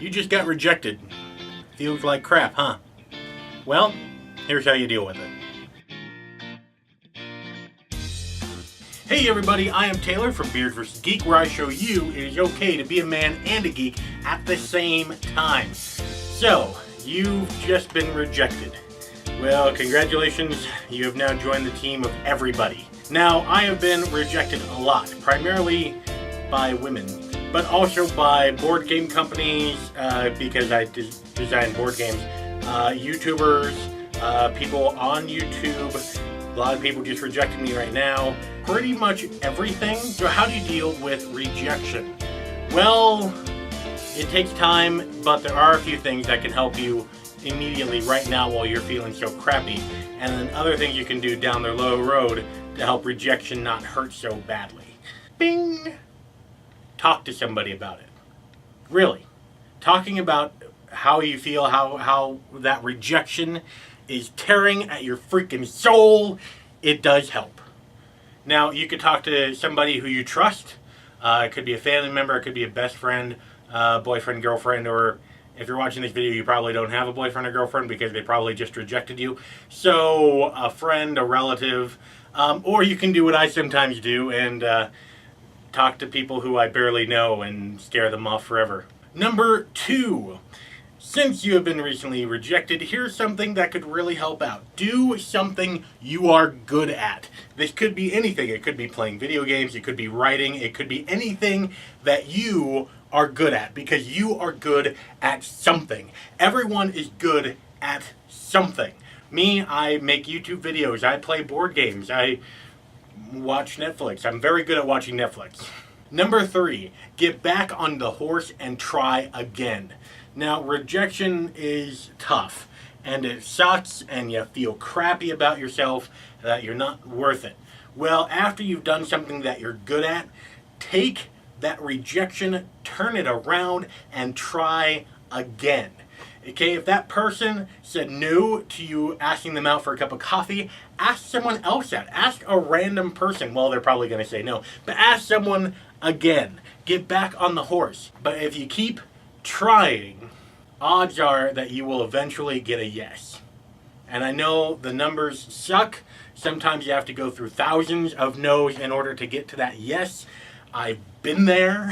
You just got rejected. Feels like crap, huh? Well, here's how you deal with it. Hey everybody, I am Taylor from Beard vs. Geek, where I show you it is okay to be a man and a geek at the same time. So, you've just been rejected. Well, congratulations, you have now joined the team of everybody. Now, I have been rejected a lot, primarily by women, but also by board game companies, because I design board games, YouTubers, people on YouTube. A lot of people just rejecting me right now. Pretty much everything. So how do you deal with rejection? Well, it takes time, but there are a few things that can help you immediately right now while you're feeling so crappy. And then other things you can do down the low road to help rejection not hurt so badly. Bing! Talk to somebody about it. Really. Talking about how you feel, how that rejection is tearing at your freaking soul, it does help. Now, you could talk to somebody who you trust. It could be a family member, it could be a best friend, boyfriend, girlfriend, or if you're watching this video, you probably don't have a boyfriend or girlfriend because they probably just rejected you. So, a friend, a relative, or you can do what I sometimes do and talk to people who I barely know and scare them off forever. Number 2. Since you have been recently rejected, here's something that could really help out. Do something you are good at. This could be anything. It could be playing video games, it could be writing, it could be anything that you are good at, because you are good at something. Everyone is good at something. Me, I make YouTube videos, I play board games, I watch Netflix. I'm very good at watching Netflix. Number 3, get back on the horse and try again. Now, rejection is tough, and it sucks, and you feel crappy about yourself, that you're not worth it. Well, after you've done something that you're good at, take that rejection, turn it around, and try again. Okay, if that person said no to you asking them out for a cup of coffee, ask someone else out. Ask a random person. Well, they're probably going to say no, but ask someone again. Get back on the horse. But if you keep trying, odds are that you will eventually get a yes. And I know the numbers suck. Sometimes you have to go through thousands of no's in order to get to that yes. I've been there.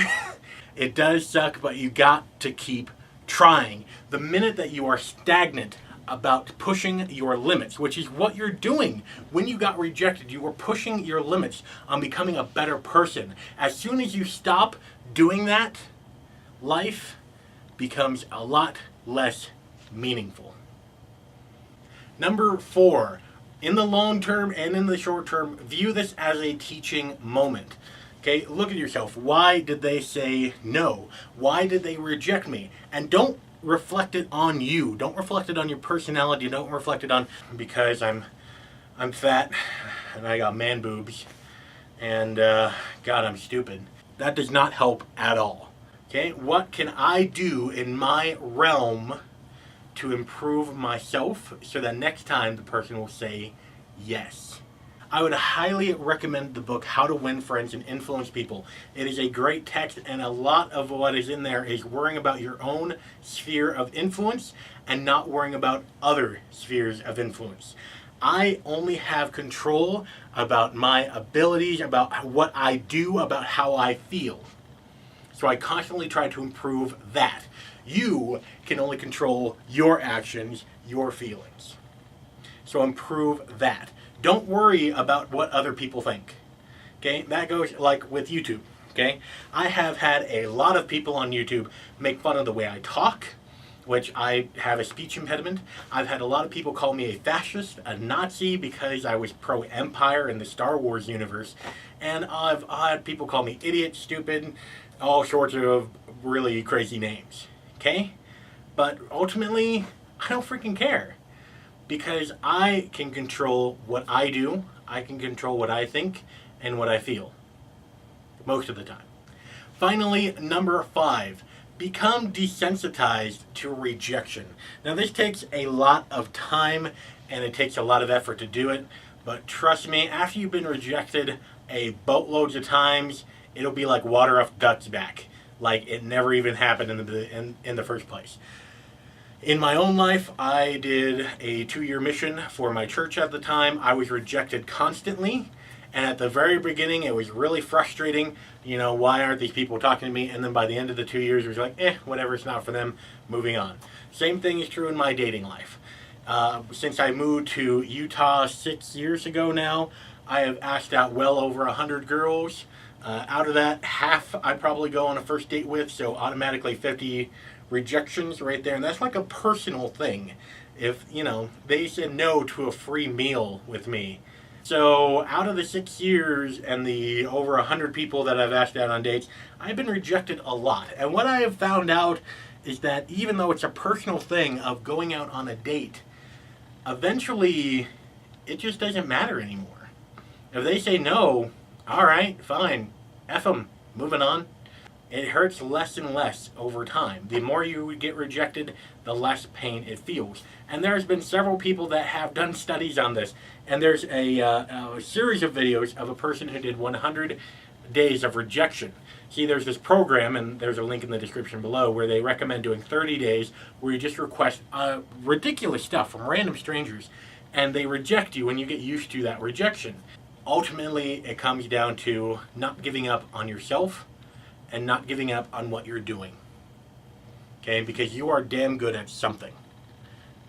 It does suck, but you got to keep trying. The minute that you are stagnant about pushing your limits, which is what you're doing when you got rejected, you were pushing your limits on becoming a better person. As soon as you stop doing that, life becomes a lot less meaningful. Number 4, in the long term and in the short term, view this as a teaching moment. Okay, look at yourself. Why did they say no? Why did they reject me? And don't reflect it on you. Don't reflect it on your personality. Don't reflect it on because I'm fat and I got man boobs and God, I'm stupid. That does not help at all. Okay, what can I do in my realm to improve myself so that next time the person will say yes? I would highly recommend the book How to Win Friends and Influence People. It is a great text, and a lot of what is in there is worrying about your own sphere of influence and not worrying about other spheres of influence. I only have control about my abilities, about what I do, about how I feel. So I constantly try to improve that. You can only control your actions, your feelings. So improve that. Don't worry about what other people think. Okay, that goes like with YouTube. Okay, I have had a lot of people on YouTube make fun of the way I talk, which I have a speech impediment. I've had a lot of people call me a fascist, a Nazi, because I was pro-Empire in the Star Wars universe. And I've had people call me idiot, stupid, all sorts of really crazy names. Okay? But ultimately, I don't freaking care. Because I can control what I do, I can control what I think, and what I feel. Most of the time. Finally, number 5. Become desensitized to rejection. Now this takes a lot of time and it takes a lot of effort to do it, but trust me, after you've been rejected a boatloads of times, it'll be like water off duck's back. like it never even happened in the first place. In my own life, I did a 2-year mission for my church at the time. I was rejected constantly. And at the very beginning, it was really frustrating. You know, why aren't these people talking to me? And then by the end of the 2 years, it was like, whatever, it's not for them, moving on. Same thing is true in my dating life. Since I moved to Utah 6 years ago now, I have asked out well over 100 girls. Out of that, half I probably go on a first date with, so automatically 50 rejections right there. And that's like a personal thing. If, you know, they said no to a free meal with me. So out of the 6 years and the over 100 people that I've asked out on dates, I've been rejected a lot. And what I have found out is that even though it's a personal thing of going out on a date, eventually it just doesn't matter anymore. If they say no, all right, fine, F them, moving on. It hurts less and less over time. The more you get rejected, the less pain it feels. And there's been several people that have done studies on this. And there's a series of videos of a person who did 100 days of rejection. See, there's this program, and there's a link in the description below, where they recommend doing 30 days where you just request ridiculous stuff from random strangers. And they reject you, and you get used to that rejection. Ultimately, it comes down to not giving up on yourself and not giving up on what you're doing. Okay, because you are damn good at something.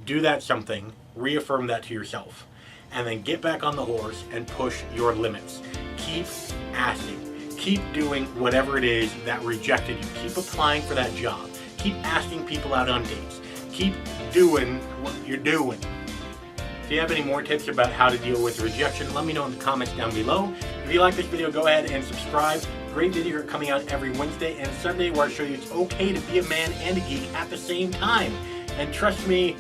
Do that something, reaffirm that to yourself, and then get back on the horse and push your limits. Keep asking. Keep doing whatever it is that rejected you. Keep applying for that job. Keep asking people out on dates. Keep doing what you're doing. If you have any more tips about how to deal with rejection, let me know in the comments down below. If you like this video, go ahead and subscribe. Great videos are coming out every Wednesday and Sunday where I show you it's okay to be a man and a geek at the same time. And trust me,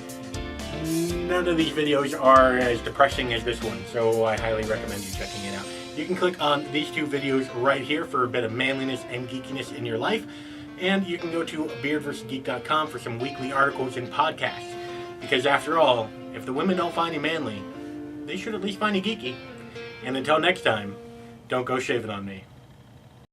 none of these videos are as depressing as this one, so I highly recommend you checking it out. You can click on these 2 videos right here for a bit of manliness and geekiness in your life. And you can go to beardvsgeek.com for some weekly articles and podcasts. Because after all, if the women don't find you manly, they should at least find you geeky. And until next time, don't go shaving on me.